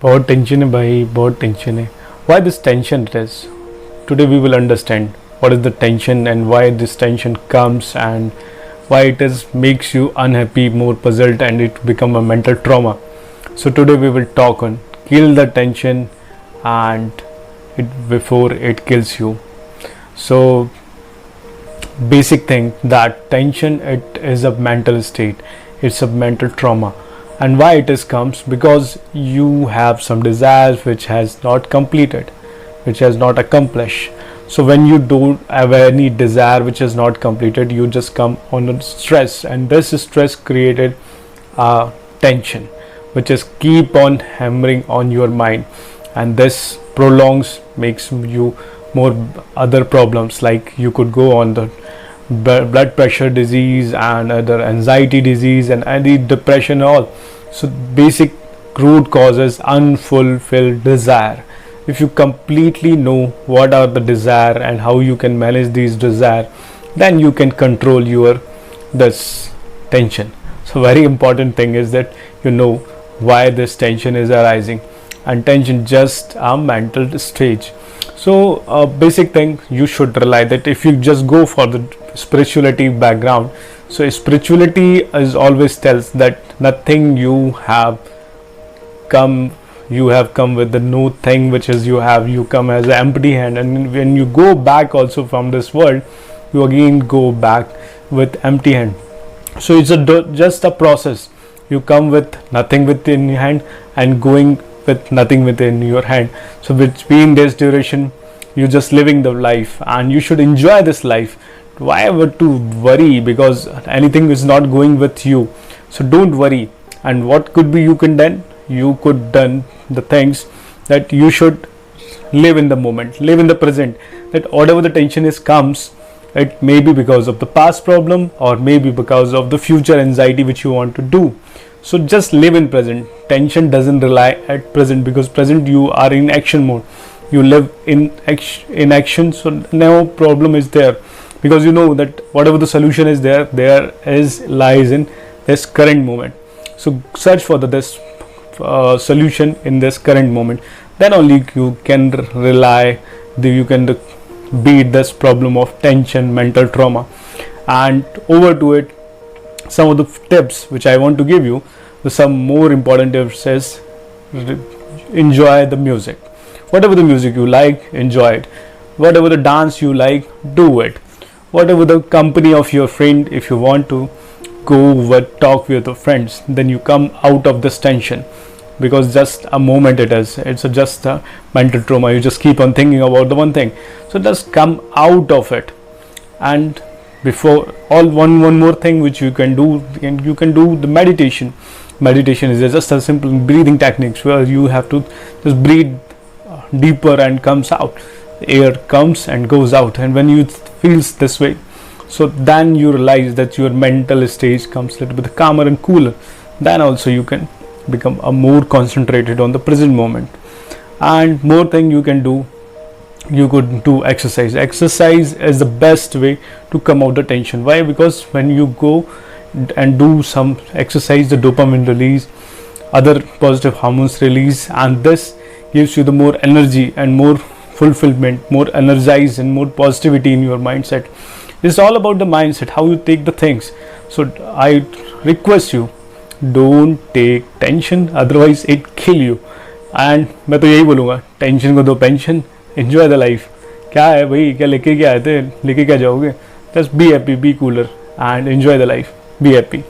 बहुत टेंशन है भाई, बहुत टेंशन है. Why this tension it is? Today we will understand what is the tension and why this tension comes and why it is makes you unhappy, more puzzled, and it become a mental trauma. So today we will talk on kill the tension and it before it kills you. So basic thing that tension it is a mental state, it's a mental trauma. And why it is comes because you have some desires which has not completed, which has not accomplished. So when you don't have any desire which is not completed, you just come on a stress, and this stress created a tension which is keep on hammering on your mind, and this prolongs makes you more other problems, like you could go on the blood pressure disease and other anxiety disease and any depression and all. So basic root causes unfulfilled desire. If you completely know what are the desire and how you can manage these desire, then you can control your this tension. So very important thing is that you know why this tension is arising, and tension just a mental stage. So basic thing you should realize that if you just go for the spirituality background, so spirituality is always tells that nothing you have come with the no thing which is you come as an empty hand, and when you go back also from this world, you again go back with empty hand. So it's just a process. You come with nothing within your hand and going with nothing within your hand. So between this duration, you just living the life, and you should enjoy this life. Why ever to worry because anything is not going with you? So don't worry. And what could be you can done? You could done the things that you should live in the moment, live in the present. That whatever the tension is comes, it may be because of the past problem or maybe because of the future anxiety which you want to do. So just live in present. Tension doesn't rely at present, because present you are in action mode. You live in action, so no problem is there, because you know that whatever the solution is there is lies in this current moment. So search for this solution in this current moment. Then only you can you can beat this problem of tension, mental trauma. And over to it, some of the tips which I want to give you. Some more important tips is enjoy the music. Whatever the music you like, enjoy it. Whatever the dance you like, do it. Whatever the company of your friend, if you want to go with talk with your friends, then you come out of this tension, because just a moment it's just a mental trauma. You just keep on thinking about the one thing. So just come out of it. And before all, one more thing which you can do, and you can do the meditation. Meditation is just a simple breathing techniques where you have to just breathe deeper and comes out. Air comes and goes out, and when you feels this way, so then you realize that your mental stage comes a little bit calmer and cooler. Then also you can become a more concentrated on the present moment. And more thing you can do, you could do exercise. Exercise is the best way to come out the tension. Why? Because when you go and do some exercise, the dopamine release, other positive hormones release, and this gives you the more energy and more fulfillment, more energized and more positivity in your mindset. It's all about the mindset, how you take the things. So I request you, don't take tension, otherwise it kill you. And मैं तो यही बोलूँगा, tension को दो pension, enjoy the life. क्या है भाई, क्या लेके क्या आए थे, लेके क्या जाओगे? Just be happy, be cooler and enjoy the life. Be happy.